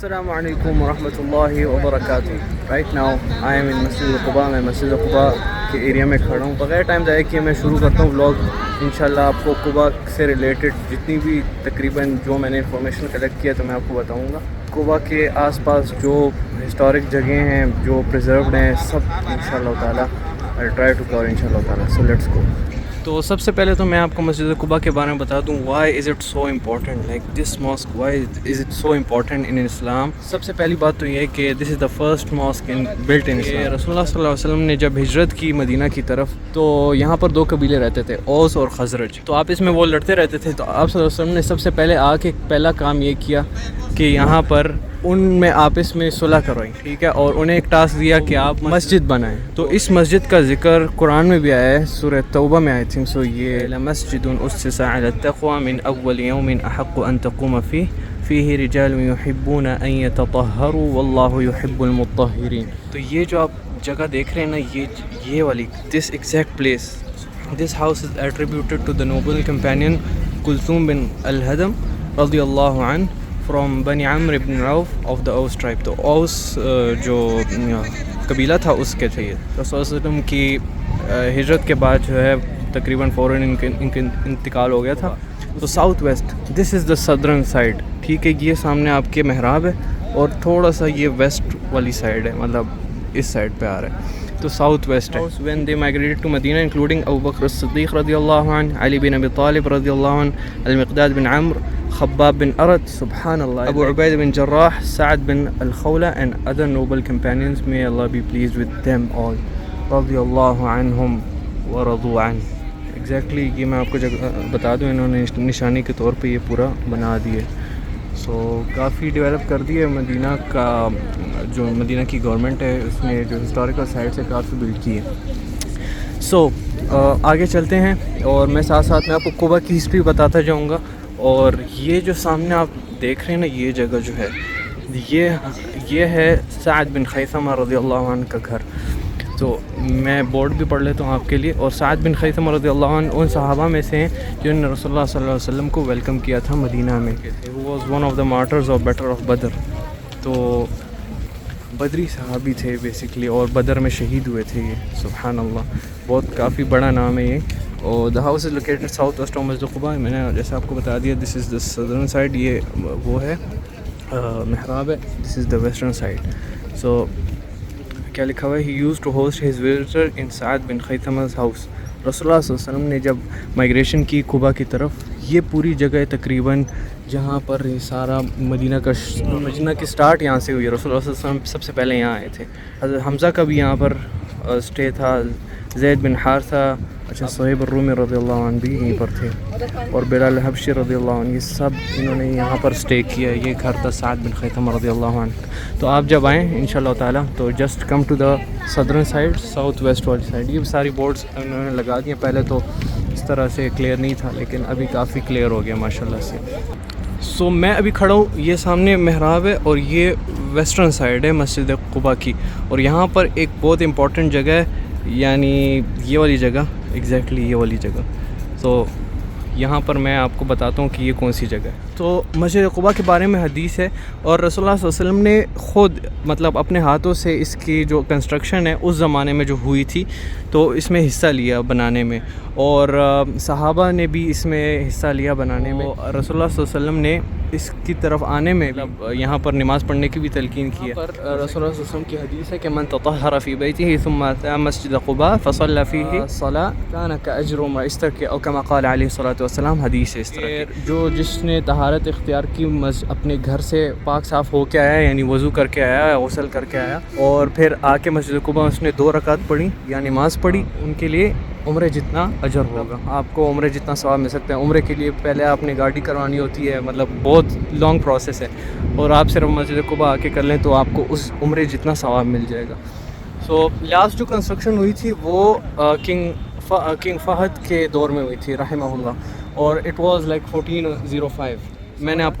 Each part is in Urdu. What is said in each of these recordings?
Assalamu alaikum wa rahmatullahi wa barakatuh. Right now I am in Masjid Quba. میں مسجد قباء کے ایریا میں کھڑا ہوں. بغیر ٹائم ضائع کیے میں شروع کرتا ہوں ولاگ. انشاءاللہ آپ کو قباء سے ریلیٹڈ جتنی بھی تقریباً جو میں نے انفارمیشن کلیکٹ کیا تو میں آپ کو بتاؤں گا. قباء کے آس پاس جو ہسٹورک جگہیں ہیں جو پریزروڈ ہیں سب انشاءاللہ تعالیٰ I'll try to cover انشاءاللہ تعالیٰ. So let's go. تو سب سے پہلے تو میں آپ کو مسجد قباء کے بارے میں بتا دوں why is it so important like this mask why is it so important in Islam. سب سے پہلی بات تو یہ ہے کہ this is the first mask built in Islam. رسول اللہ صلی اللہ علیہ وسلم نے جب ہجرت کی مدینہ کی طرف تو یہاں پر 2 قبیلے رہتے تھے, اوس اور خزرج. تو آپس میں وہ لڑتے رہتے تھے. تو آپ صلی اللہ علیہ وسلم نے سب سے پہلے آ کے پہلا کام یہ کیا کہ یہاں پر ان میں آپس میں صلح کروائی, ٹھیک ہے, اور انہیں ایک ٹاسک دیا کہ آپ مسجد بنائیں. تو اس مسجد کا ذکر قرآن میں بھی آیا ہے, سورہ توبہ میں آئی تھنک سو. یہ لمسجد اسس علی التقوى من اول یوم احق ان تقوم فیہ رجال یحبون ان یتطہروا واللہ یحب المطہرین. تو یہ جو آپ جگہ دیکھ رہے ہیں نا, یہ والی this exact place, this house is attributed to the noble companion کلثوم بن الہدم رضی اللہ عنہ فرام بنی عمرو بن عوف آف دا اوس ٹرائب. تو اوس جو قبیلہ تھا اس کے تھے یہ. رسول اللہ علیہ وسلم کی ہجرت کے بعد جو ہے تقریباً فوراً ان کا انتقال ہو گیا تھا. تو south waste this is the southern side, ٹھیک ہے. یہ سامنے آپ کے محراب ہے اور تھوڑا سا یہ ویسٹ والی سائڈ ہے, مطلب اس سائڈ پہ آ رہا ہے. تو ساؤتھ ویسٹ ہے. When they migrated to Medina including ابو بکر الصدیق رضی اللہ عنہ, علی بن ابی طالب رضی اللہ عنہ, المقداد بن عمرو, خباب بن ارد, سبحان اللہ, ابو عبید بن جراح, سعد بن الخولہ and other noble companions, may Allah be pleased with them all, رضی اللہ عنہم ورضوا عنہ. ایگزیکٹلی یہ میں آپ کو بتا دوں, انہوں نے نشانی کے طور پہ یہ پورا بنا دیے. سو کافی ڈیولپ کر دی ہے مدینہ کا, جو مدینہ کی گورنمنٹ ہے اس نے جو ہسٹوریکل سائٹ سے کافی بلڈ کی ہے. سو آگے چلتے ہیں اور میں ساتھ ساتھ میں آپ کو قباء کی ہسٹری بتاتا جاؤں گا. اور یہ جو سامنے آپ دیکھ رہے ہیں نا, یہ جگہ جو ہے یہ ہے سعد بن خیثمہ رضی اللہ عنہ کا گھر. تو میں بورڈ بھی پڑھ لیتا ہوں آپ کے لیے. اور سعد بن خیثمہ رضی اللہ عنہ ان صحابہ میں سے ہیں جنہوں نے رسول اللہ صلی اللہ علیہ وسلم کو ویلکم کیا تھا مدینہ میں. He was one of the martyrs of Battle of Badr. تو بدری صحابی تھے بیسکلی, اور بدر میں شہید ہوئے تھے یہ. سبحان اللہ, بہت کافی بڑا نام ہے یہ. اور the house is located south waste of مسجد قباء. میں نے جیسے آپ کو بتا دیا دس از دا سدرن سائڈ, یہ وہ ہے محراب ہے, دس از دا ویسٹرن سائڈ. سو کیا لکھا ہوا ہے, he use to host his visitors in سعد بن خیثمہ's ہاؤس. رسول اللہ صلی اللہ علیہ وسلم نے جب مائگریشن کی قباء کی طرف, یہ پوری جگہ تقریباً جہاں پر یہ سارا مدینہ کی سٹارٹ یہاں سے ہوئی ہے. رسول اللہ صلی اللہ علیہ وسلم سب سے پہلے یہاں آئے تھے. حضرت حمزہ کا بھی یہاں پر اسٹے تھا, زید بن حارثہ, اچھا صہیب الرومی رضی اللہ عنہ بھی یہیں پر تھے, اور بلال حبشی رضی اللہ عنہ, یہ سب انہوں نے یہاں پر اسٹے کیا. یہ گھر تھا سعد بن خیثمہ رضی اللہ عنہ. تو آپ جب آئیں انشاءاللہ تعالیٰ تو just come to the southern side, south west والی سائڈ. یہ ساری بورڈز انہوں نے لگا دی ہیں. پہلے تو اس طرح سے کلیئر نہیں تھا لیکن ابھی کافی کلیئر ہو گیا ماشاءاللہ سے. سو میں ابھی کھڑا ہوں, یہ سامنے محراب ہے اور یہ ویسٹرن سائڈ ہے مسجد قباء کی. اور یہاں پر ایک بہت امپورٹنٹ جگہ ہے, یعنی یہ والی جگہ, ایگزیکٹلی یہ والی جگہ. تو یہاں پر میں آپ کو بتاتا ہوں کہ یہ کون سی جگہ ہے. تو مسجد قباء کے بارے میں حدیث ہے, اور رسول اللہ صلی اللہ علیہ وسلم نے خود مطلب اپنے ہاتھوں سے اس کی جو کنسٹرکشن ہے اس زمانے میں جو ہوئی تھی تو اس میں حصہ لیا بنانے میں, اور صحابہ نے بھی اس میں حصہ لیا بنانے میں. رسول اللہ صلی اللہ علیہ وسلم نے اس کی طرف آنے میں یہاں پر نماز پڑھنے کی بھی تلقین کی ہے. پر رسول اللہ صلی اللہ علیہ وسلم کی حدیث ہے کہ من تطہر فی بیتہ ثم اتى مسجد قباء فصلى فیہ صلاۃ کان کاجر ما استرک, او کما قال علیہ الصلوۃ والسلام. حدیث ہے اس طرح کی. جو جس نے طہارت اختیار کی اپنے گھر سے پاک صاف ہو کے آیا, یعنی وضو کر کے آیا, غسل کر کے آیا, اور پھر آ کے مسجد قباء اس نے 2 رکعت پڑھی یا نماز پڑھی, ان کے لیے عمرے جتنا اجر ہوگا. آپ کو عمرے جتنا ثواب مل سکتا ہے. عمرے کے لیے پہلے آپ نے گاڑی کروانی ہوتی ہے, مطلب بہت لانگ پروسیس ہے, اور آپ صرف مسجد قباء آ کے کر لیں تو آپ کو اس عمرے جتنا ثواب مل جائے گا. سو لاسٹ جو کنسٹرکشن ہوئی تھی وہ کنگ فہد کے دور میں ہوئی تھی رحمہ اللہ, اور اٹ واز لائک 1405. میں آپ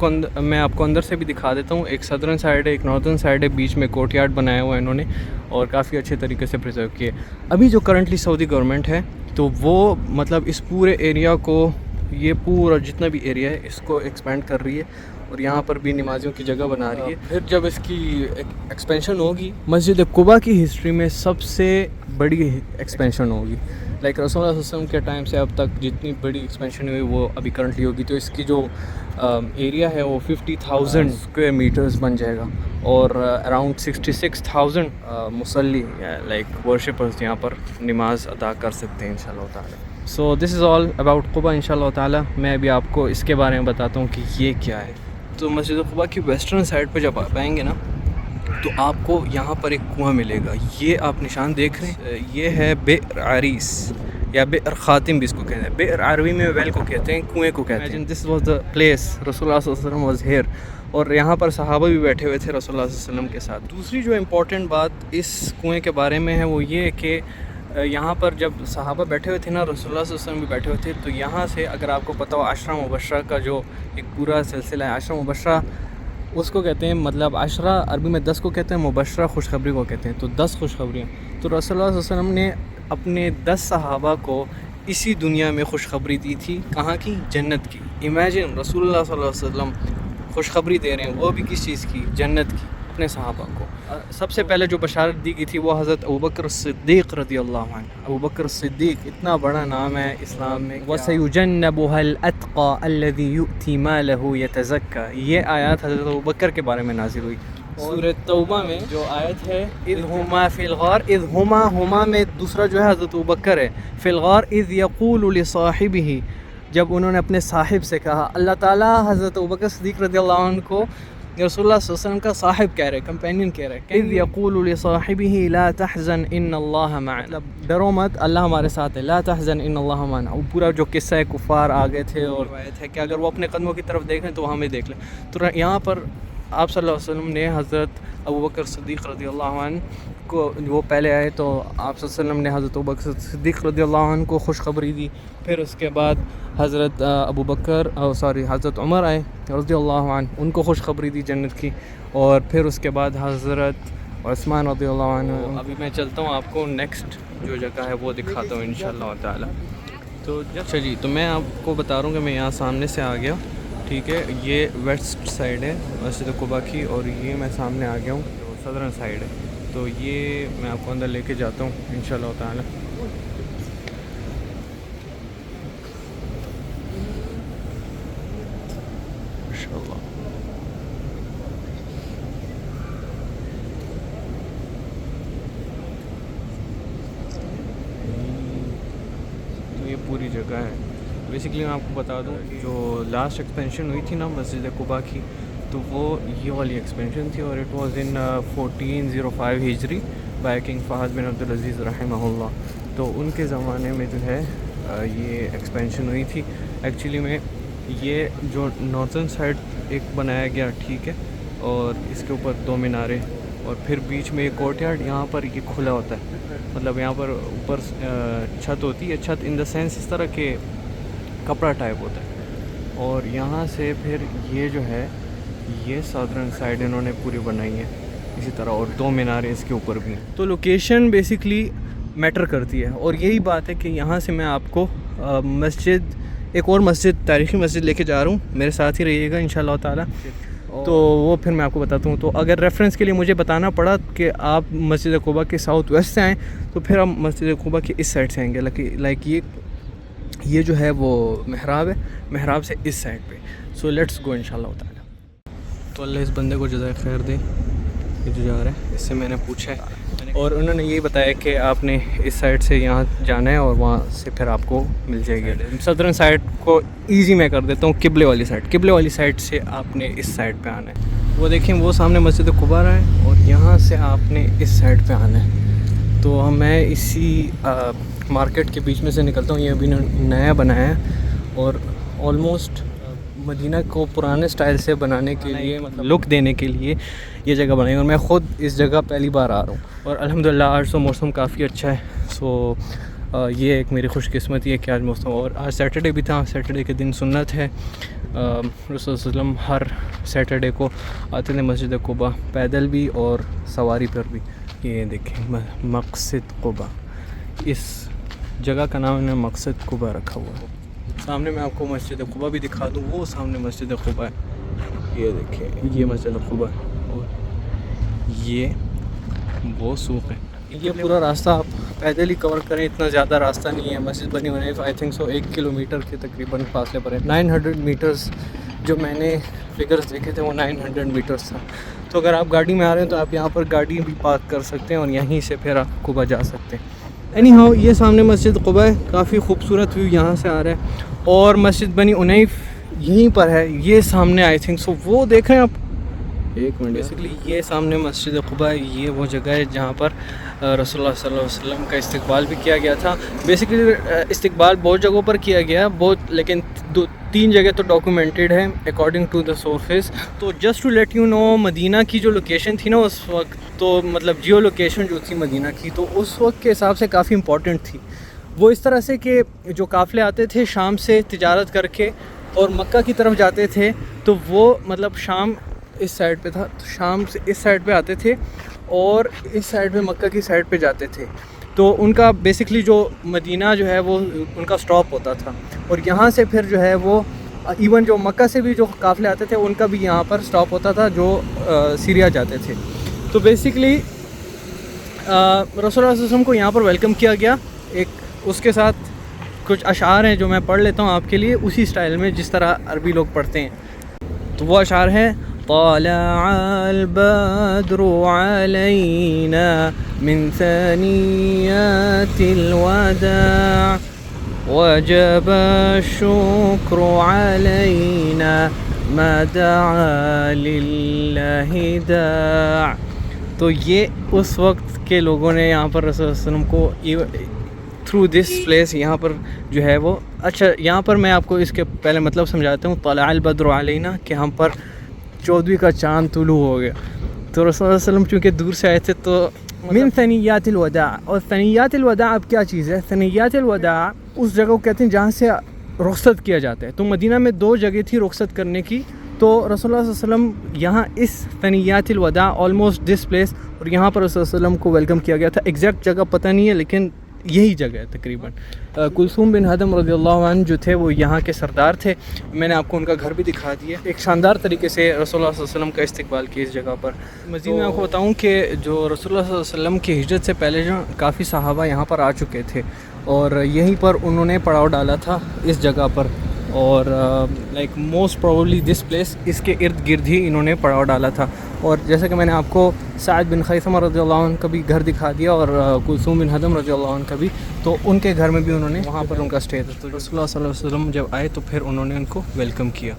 کو اندر سے بھی دکھا دیتا ہوں. ایک سدرن سائڈ ہے, ایک ناردرن سائڈ ہے, بیچ میں کورٹ یارڈ بنایا ہوا ہے انہوں نے, اور کافی اچھے طریقے سے پریزرو کیے. ابھی جو کرنٹلی سعودی گورنمنٹ ہے تو وہ مطلب اس پورے ایریا کو, یہ پورا جتنا بھی ایریا ہے اس کو ایکسپینڈ کر رہی ہے, اور یہاں پر بھی نمازیوں کی جگہ بنا رہی ہے. پھر جب اس کی ایکسپینشن ہوگی مسجد قباء کی ہسٹری میں سب سے بڑی ایکسپینشن ہوگی. لائک رسول اللہ صلی اللہ علیہ وسلم کے ٹائم سے اب تک جتنی بڑی ایکسپینشن ہوئی وہ ابھی کرنٹلی ہوگی. تو اس کی جو ایریا ہے وہ 50,000 اسکوائر میٹرز بن جائے گا اور اراؤنڈ 66,000 مصلی لائک ورشپرز یہاں پر نماز ادا کر سکتے ہیں انشاءاللہ تعالی. سو دس از آل اباؤٹ قباء انشاءاللہ تعالی. میں ابھی آپ کو اس کے بارے میں بتاتا ہوں کہ یہ کیا ہے. تو مسجد قباء کی ویسٹرن سائڈ پہ جب آپ آئیں گے نا تو آپ کو یہاں پر ایک کنواں ملے گا. یہ آپ نشان دیکھ رہے ہیں, یہ ہے بئر عریس یا بئر خاتم بھی اس کو کہتے ہیں. بئر عربی میں ویل کو کہتے ہیں, کنویں کو کہتے ہیں. دس واز دا پلیس رسول اللہ صلی اللہ علیہ وسلم واز ہیئر, اور یہاں پر صحابہ بھی بیٹھے ہوئے تھے رسول اللہ صلی اللہ علیہ وسلم کے ساتھ. دوسری جو امپورٹنٹ بات اس کنویں کے بارے میں ہے وہ یہ کہ یہاں پر جب صحابہ بیٹھے ہوئے تھے نا, رسول اللہ صلی اللہ علیہ وسلم بھی بیٹھے ہوئے تھے, تو یہاں سے اگر آپ کو پتہ ہو عشرہ مبشرہ کا جو ایک پورا سلسلہ ہے, عشرہ مبشرہ اس کو کہتے ہیں, مطلب عشرہ عربی میں 10 کو کہتے ہیں, مبشرہ خوشخبری کو کہتے ہیں. تو 10 خوشخبریاں. تو رسول اللہ صلی اللہ علیہ وسلم نے اپنے 10 صحابہ کو اسی دنیا میں خوشخبری دی تھی. کہاں کی؟ جنت کی. امیجن رسول اللہ صلی اللہ علیہ وسلم خوشخبری دے رہے ہیں, وہ بھی کس چیز کی؟ جنت کی, اپنے صحابہ کو. سب سے پہلے جو بشارت دی گئی تھی وہ حضرت ابوبکر صدیق رضی اللہ عنہ. ابوبکر صدیق اتنا بڑا نام ہے اسلام میں. وَسَيُجَنَّبُهَا الْأَتْقَى الَّذِي يُؤْتِي مَالَهُ يَتَزَكَّى. یہ آیات حضرت ابوبکر کے بارے میں نازل ہوئی. سورۃ توبہ میں جو آیت ہے اذ ہما فی الغار, اذ ہما میں دوسرا جو ہے حضرت ابوبکر ہے. فی الغار اذ یقول لصاحبہ, جب انہوں نے اپنے صاحب سے کہا. اللہ تعالیٰ حضرت ابوبکر صدیق رضی اللہ عنہ کو رسول اللہ صلی اللہ علیہ وسلم کا صاحب کہہ رہے, کمپینین کہہ رہے. اذ یقول لصاحبہ لا تحزن ان اللہ معنا, ڈرو مت اللہ ہمارے ساتھ ہے. لا تحزن ان اللہ معنا. وہ پورا جو قصہ ہے کفار آ گئے تھے اور روایت ہے کہ اگر وہ اپنے قدموں کی طرف دیکھیں تو ہمیں دیکھ لیں. تو یہاں پر آپ صلی اللہ علیہ وسلم نے حضرت ابوبکر صدیق رضی اللہ عنہ کو, وہ پہلے آئے تو آپ صلی اللہ علیہ وسلم نے حضرت ابوبکر صدیق رضی اللہ عنہ کو خوشخبری دی. پھر اس کے بعد حضرت حضرت عمر آئے رضی اللہ عنہ, ان کو خوشخبری دی جنت کی. اور پھر اس کے بعد حضرت عثمان رضی اللہ عنہ. ابھی میں چلتا ہوں, آپ کو نیکسٹ جو جگہ ہے وہ دکھاتا ہوں انشاءاللہ تعالی. تو چلیے, تو میں آپ کو بتا رہا ہوں کہ میں یہاں سامنے سے آ گیا, ٹھیک ہے. یہ ویسٹ سائڈ ہے مسجد قباء کی, اور یہ میں سامنے آ گیا ہوں جو سدرن سائڈ ہے. تو یہ میں آپ کو اندر لے کے جاتا ہوں انشاءاللہ تعالی. ماشاءاللہ. تو یہ پوری جگہ ہے. بیسیکلی میں آپ کو بتا دوں, جو لاسٹ ایکسپینشن ہوئی تھی نا مسجد قباء کی, تو وہ یہ والی ایکسپینشن تھی, اور اٹ واز ان 1405 ہجری بائی کنگ فہد بن عبدالعزیز رحمہ اللہ. تو ان کے زمانے میں جو ہے یہ ایکسپینشن ہوئی تھی. ایکچولی میں یہ جو نارتھن سائڈ ایک بنایا گیا, ٹھیک ہے, اور اس کے اوپر 2 میناریں, اور پھر بیچ میں ایک کورٹ یارڈ. یہاں پر یہ کھلا ہوتا ہے, مطلب یہاں پر اوپر چھت ہوتی ہے, چھت ان دا سینس اس طرح کے کپڑا ٹائپ ہوتا ہے. اور یہاں سے پھر یہ جو ہے یہ سادرن سائڈ انہوں نے پوری بنائی ہے اسی طرح, اور 2 میناریں اس کے اوپر بھی ہیں. تو لوکیشن بیسکلی میٹر کرتی ہے, اور یہی بات ہے کہ یہاں سے میں آپ کو مسجد, ایک اور مسجد, تاریخی مسجد لے کے جا رہا ہوں. میرے ساتھ ہی رہیے گا انشاءاللہ تعالی. تو وہ پھر میں آپ کو بتاتا ہوں. تو اگر ریفرنس کے لیے مجھے بتانا پڑا کہ آپ مسجد قباء کے ساؤتھ ویسٹ سے آئیں, تو پھر ہم مسجد قباء کے اس سائڈ سے آئیں گے. لائک یہ جو ہے وہ محراب ہے, محراب سے اس سائڈ پہ. سو لیٹس گو انشاءاللہ تعالی. تو اللہ اس بندے کو جزائے خیر دے, یہ جو جا رہا ہے, اس سے میں نے پوچھا ہے, اور انہوں نے یہی بتایا کہ آپ نے اس سائڈ سے یہاں جانا ہے, اور وہاں سے پھر آپ کو مل جائے گی. صدرن سائڈ کو ایزی میں کر دیتا ہوں, قبلے والی سائڈ. قبلے والی سائڈ سے آپ نے اس سائڈ پہ آنا ہے. وہ دیکھیں, وہ سامنے مسجد قباء ہے, اور یہاں سے آپ نے اس سائڈ پہ آنا ہے. تو میں اسی مارکیٹ کے بیچ میں سے نکلتا ہوں. یہ ابھی نیا بنایا ہے, اور آلموسٹ مدینہ کو پرانے سٹائل سے بنانے کے لیے, مطلب لک دینے کے لیے یہ جگہ بنائی. اور میں خود اس جگہ پہلی بار آ رہا ہوں, اور الحمدللہ آج تو موسم کافی اچھا ہے. سو یہ ایک میری خوش قسمتی ہے کہ آج موسم, اور آج سیٹرڈے بھی تھا. سیٹرڈے کے دن سنت ہے, رسول صلی اللہ علیہ وسلم ہر سیٹرڈے کو آتے تھے مسجد قباء, پیدل بھی اور سواری پر بھی. یہ دیکھیں مقصد قباء, اس جگہ کا نام انہوں نے مقصد قباء رکھا ہوا ہے. سامنے میں آپ کو مسجد قباء بھی دکھا دوں, وہ سامنے مسجد قباء ہے. یہ دیکھیں یہ مسجد قباء اور یہ وہ سوق ہے. یہ پورا راستہ آپ پیدل ہی کور کریں, اتنا زیادہ راستہ نہیں ہے. مسجد بنی عنیف آئی تھنک سو 1 کلومیٹر کے تقریباً فاصلے پر ہے. 900 میٹرز جو میں نے فگرز دیکھے تھے وہ 900 میٹرز تھا. تو اگر آپ گاڑی میں آ رہے ہیں تو آپ یہاں پر گاڑی بھی پارک کر سکتے ہیں اور یہیں سے پھر آپ قباء جا سکتے ہیں. اینی ہاؤ یہ سامنے مسجد قباء ہے, کافی خوبصورت ویو یہاں سے آ رہا ہے. اور مسجد بنی عنیف یہیں پر ہے, یہ سامنے آئی تھنک سو وہ دیکھیں آپ, ایک منٹ. بیسیکلی یہ سامنے مسجد قباء یہ وہ جگہ ہے جہاں پر رسول اللہ صلی اللہ علیہ وسلم کا استقبال بھی کیا گیا تھا. بیسیکلی استقبال بہت جگہوں پر کیا گیا بہت, لیکن 2-3 جگہ تو ڈاکومنٹڈ ہیں اکارڈنگ ٹو دا سورسز. تو just to let you know, Medina کی جو لوکیشن تھی نا اس وقت, تو مطلب جیو لوکیشن جو تھی مدینہ کی, تو اس وقت کے حساب سے کافی امپورٹنٹ تھی. وہ اس طرح سے کہ جو قافلے آتے تھے شام سے تجارت کر کے اور مکہ کی طرف جاتے تھے, تو وہ مطلب شام اس سائڈ پہ تھا, تو شام سے اس سائڈ پہ آتے تھے اور اس سائڈ پہ مکہ کی سائڈ پہ جاتے تھے. تو ان کا بیسکلی جو مدینہ جو ہے وہ ان کا سٹاپ ہوتا تھا, اور یہاں سے پھر جو ہے وہ ایون جو مکہ سے بھی جو قافلے آتے تھے ان کا بھی یہاں پر سٹاپ ہوتا تھا جو سیریا جاتے تھے. تو بیسکلی رسول اللہ صلی اللہ علیہ وسلم کو یہاں پر ویلکم کیا گیا. ایک اس کے ساتھ کچھ اشعار ہیں جو میں پڑھ لیتا ہوں آپ کے لیے اسی سٹائل میں جس طرح عربی لوگ پڑھتے ہیں. تو وہ اشعار ہیں, طلع البدر علينا من ثنيات الوداع وجب الشكر علينا ما دعا لله داع. تو یہ اس وقت کے لوگوں نے یہاں پر رسول اللہ علیہ وسلم کو تھرو دس پلیس یہاں پر جو ہے وہ, اچھا یہاں پر میں آپ کو اس کے پہلے مطلب سمجھاتا ہوں. طلع البدر علینا کہ ہم پر 14ویں کا چاند طلوع ہو گیا. تو رسول اللہ علیہ وسلم چونکہ دور سے آئے تھے تو من ثنیات الوداع. اور ثنیات الوداع اب کیا چیز ہے؟ ثنیات الوداع اس جگہ کو کہتے ہیں جہاں سے رخصت کیا جاتا ہے. تو مدینہ میں 2 جگہ تھی رخصت کرنے کی, تو رسول اللہ صلی اللہ علیہ وسلم یہاں اس ثنیات الوداع آلموسٹ دس پلیس, اور یہاں پر رسول اللہ علیہ وسلم کو ویلکم کیا گیا تھا. ایگزیکٹ جگہ پتہ نہیں ہے لیکن یہی جگہ ہے تقریباً. کلثوم بن ہدم رضی اللہ عنہ جو تھے وہ یہاں کے سردار تھے. میں نے آپ کو ان کا گھر بھی دکھا دیا. ایک شاندار طریقے سے رسول اللہ صلی اللہ علیہ وسلم کا استقبال کیا اس جگہ پر. مزید میں آپ کو بتاؤں کہ جو رسول اللہ صلی اللہ علیہ وسلم کی ہجرت سے پہلے جو کافی صحابہ یہاں پر آ چکے تھے اور یہیں پر انہوں نے پڑاؤ ڈالا تھا اس جگہ پر. اور like most probably this place اس کے ارد گرد ہی انہوں نے پڑاؤ ڈالا تھا. اور جیسا کہ میں نے آپ کو سعد بن خیثمہ رضی اللہ عنہ کا بھی گھر دکھا دیا اور کلثوم بن ہدم رضی اللہ عنہ کا بھی, تو ان کے گھر میں بھی انہوں نے وہاں پر ان کا اسٹے تھا. تو رسول اللہ صلی اللہ علیہ وسلم جب آئے تو پھر انہوں نے ان کو ویلکم کیا.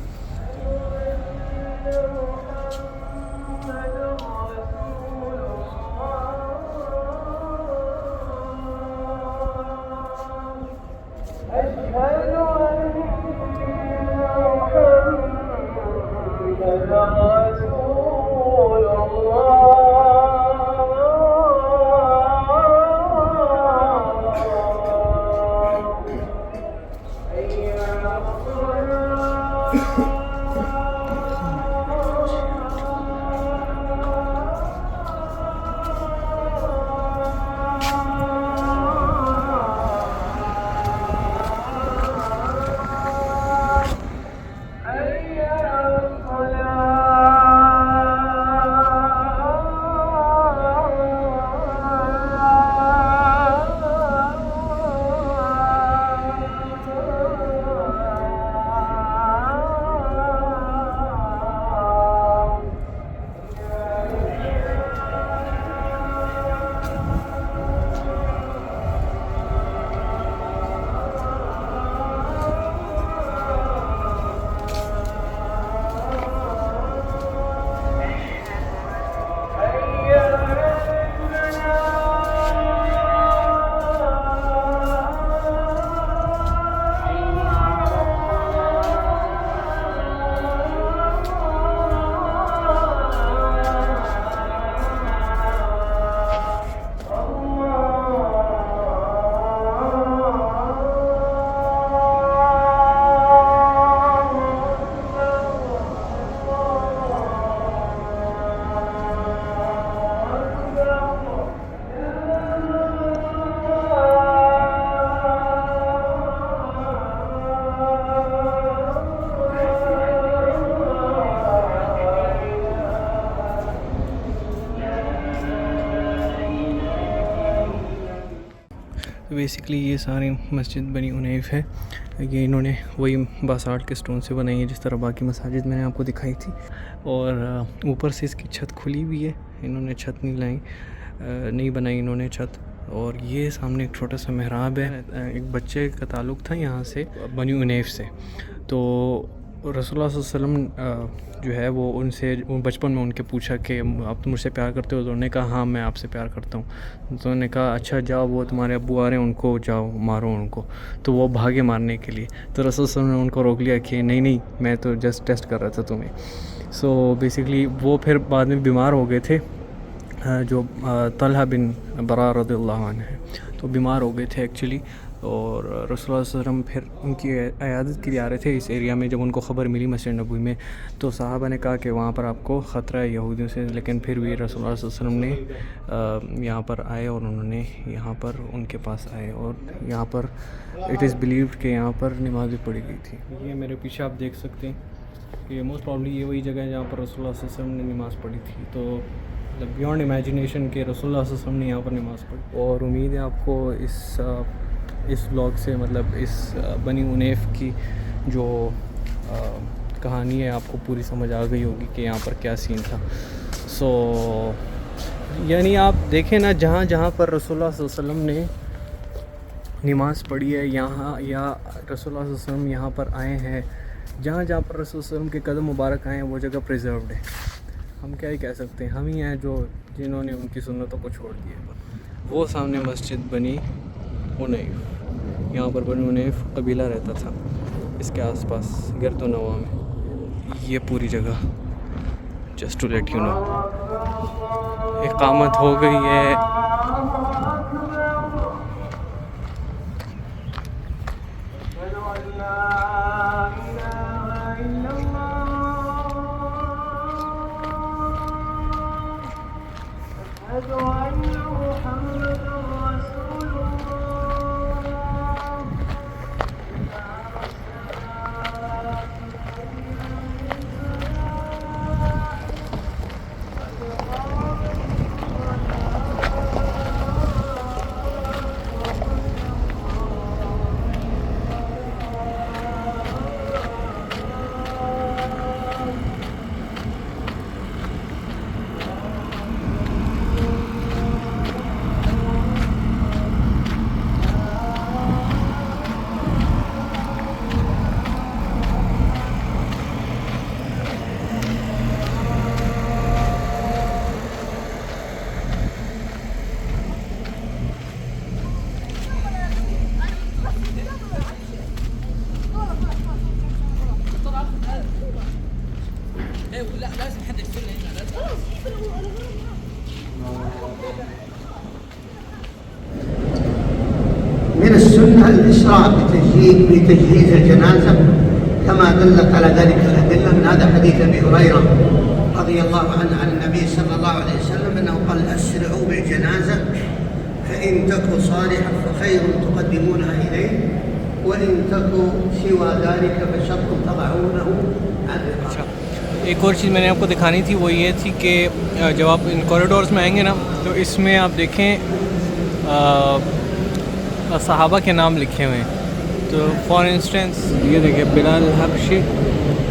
بیسکلی یہ ساری مسجد بنی عنیف ہے. یہ انہوں نے وہی باسالٹ کے سٹون سے بنائی ہے جس طرح باقی مساجد میں نے آپ کو دکھائی تھی. اور اوپر سے اس کی چھت کھلی ہوئی ہے, انہوں نے چھت نہیں بنائی انہوں نے چھت. اور یہ سامنے ایک چھوٹا سا محراب ہے. ایک بچے کا تعلق تھا یہاں سے بنی عنیف سے, تو رسول اللہ صلی اللہ علیہ وسلم جو ہے وہ ان سے بچپن میں ان کے پوچھا کہ آپ مجھ سے پیار کرتے ہو؟ تو انہوں نے کہا ہاں میں آپ سے پیار کرتا ہوں. تو انہوں نے کہا اچھا جاؤ وہ تمہارے ابو آ رہے ہیں ان کو جاؤ مارو ان کو. تو وہ بھاگے مارنے کے لیے, تو رسول صلی اللہ علیہ وسلم نے ان کو روک لیا کہ نہیں میں تو جسٹ ٹیسٹ کر رہا تھا تمہیں. سو بیسکلی وہ پھر بعد میں بیمار ہو گئے تھے, جو طلحہ بن برا رضی اللہ عنہ ہیں, تو بیمار ہو گئے تھے ایکچولی. اور رسول اللہ صلی اللہ علیہ وسلم پھر ان کی عیادت کے لیے آ رہے تھے اس ایریا میں. جب ان کو خبر ملی مسجد نبوی میں, تو صحابہ نے کہا کہ وہاں پر آپ کو خطرہ ہے یہودیوں سے, لیکن پھر بھی رسول اللہ صلی اللہ علیہ وسلم نے یہاں پر آئے اور انہوں نے یہاں پر ان کے پاس آئے, اور یہاں پر اٹ از بلیوڈ کہ یہاں پر نماز بھی پڑھی گئی تھی. یہ میرے پیچھے آپ دیکھ سکتے ہیں کہ موسٹ پرابلی یہ وہی جگہ ہے جہاں پر رسول اللہ صلی اللہ علیہ وسلم نے نماز پڑھی تھی. تو بیانڈ امیجنیشن کہ رسول اللہ صلی اللہ علیہ وسلم نے یہاں پر نماز پڑھی. اور امید ہے آپ کو اس بلاگ سے مطلب اس بنی عنیف کی جو کہانی ہے آپ کو پوری سمجھ آ گئی ہوگی کہ یہاں پر کیا سین تھا. سو یعنی آپ دیکھیں نا, جہاں پر رسول اللہ صلی اللہ علیہ وسلم نے نماز پڑھی ہے یہاں, یا رسول اللہ صلی اللہ علیہ وسلم یہاں پر آئے ہیں, جہاں پر رسول اللہ صلی اللہ علیہ وسلم کے قدم مبارک آئے ہیں وہ جگہ پریزروڈ ہے. ہم کیا ہی کہہ سکتے ہیں, ہم ہی ہیں جنہوں نے ان کی سنتوں کو چھوڑ دیا. وہ سامنے مسجد بنی عنیف, یہاں پر بنی عنیف قبیلہ رہتا تھا اس کے آس پاس گرد و نواح میں. یہ پوری جگہ just to let you know اقامت ہو گئی ہے. من السنة الإسراء بتجهيز الجنازة كما دلت على ذلك الأدلة من هذا حديث أبي هريرة رضي الله عنه عن النبي صلى الله عليه وسلم أنه قال أسرعوا بالجنازة فإن تكن صالحة فخير تقدمونها إليه وإن تكن سوى ذلك فشر تضعونه عن رقابه. ایک اور چیز میں نے آپ کو دکھانی تھی وہ یہ تھی کہ جب آپ ان کوریڈورز میں آئیں گے نا تو اس میں آپ دیکھیں صحابہ کے نام لکھے ہوئے ہیں. تو فار انسٹنس یہ دیکھیں بلال حبشی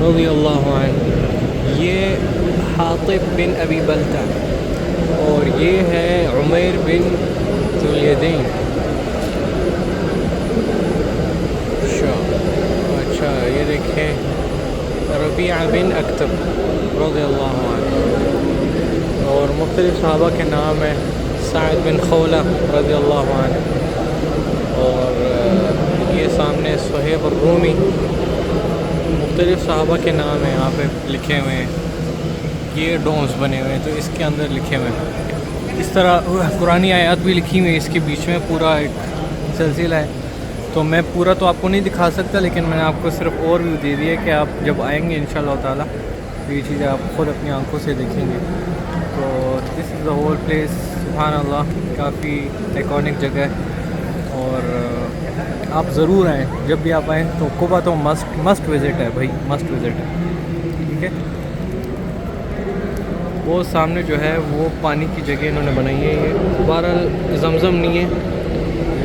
رضی اللہ عنہ, یہ حاطب بن ابی بلتع, اور یہ ہے عمیر بن ذو الیدین. اچھا یہ دیکھیں ربیعہ بن اکتب رضی اللہ عنہ, اور مختلف صحابہ کے نام ہیں, سعد بن خولہ رضی اللہ عنہ, اور یہ سامنے صہیب الرومی. مختلف صحابہ کے نام ہیں یہاں پہ لکھے ہوئے ہیں. یہ ڈومز بنے ہوئے ہیں تو اس کے اندر لکھے ہوئے ہیں. اس طرح قرآنی آیات بھی لکھی ہوئی ہیں اس کے بیچ میں, پورا ایک سلسلہ ہے. تو میں پورا تو آپ کو نہیں دکھا سکتا, لیکن میں نے آپ کو صرف اوور ویو دے دی ہے کہ آپ جب آئیں گے انشاءاللہ تعالیٰ تو یہ چیزیں آپ خود اپنی آنکھوں سے دیکھیں گے. تو دس از دا ہول پلیس. سبحان اللہ, کافی ایکونک جگہ ہے, اور آپ ضرور آئیں. جب بھی آپ آئیں تو قبا تو مسٹ وزٹ ہے بھائی, مسٹ وزٹ ہے. ٹھیک ہے, وہ سامنے جو ہے وہ پانی کی جگہ انہوں نے بنائی ہے. یہ بہرحال زمزم نہیں ہے,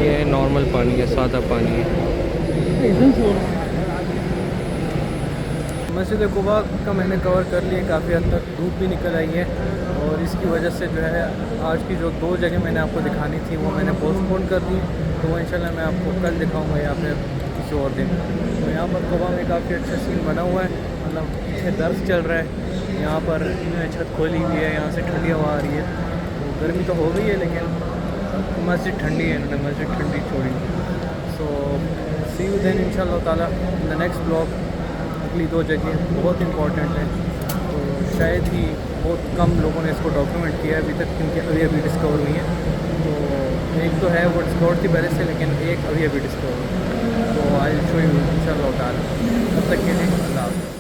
یہ نارمل پانی ہے, سادہ پانی ہے. مسجد قباء کا میں نے کور کر لیا کافی حد تک. دھوپ بھی نکل آئی ہے اور اس کی وجہ سے جو ہے آج کی جو 2 جگہ میں نے آپ کو دکھانی تھی وہ میں نے پوسٹ پون کر دی, تو وہ انشاءاللہ میں آپ کو کل دکھاؤں گا یا پھر کسی اور دن. تو یہاں پر قباء میں کافی اچھا سین بنا ہوا ہے, مطلب پیچھے درس چل رہا ہے, یہاں پر چھت کھولی ہوئی ہے, یہاں سے ٹھنڈی ہوا آ رہی ہے. تو گرمی تو ہو گئی ہے لیکن مسجد ٹھنڈی ہے, انہوں نے مسجد ٹھنڈی چھوڑی. سو سی یو دین ان شاء اللہ تعالیٰ دا نیکسٹ بلاگ. اگلی 2 جگہ بہت امپورٹنٹ ہیں, تو شاید ہی بہت کم لوگوں نے اس کو ڈاکیومنٹ کیا ہے ابھی تک, کیونکہ ابھی ڈسکور ہوئی ہیں. تو ایک تو ہے وہ ڈسکور تھی پہلے سے, لیکن ایک ابھی ڈسکور ہوئی. تو آئی شو یو ان شاء اللہ تعالیٰ. تب تک کے لیے اللہ حافظ.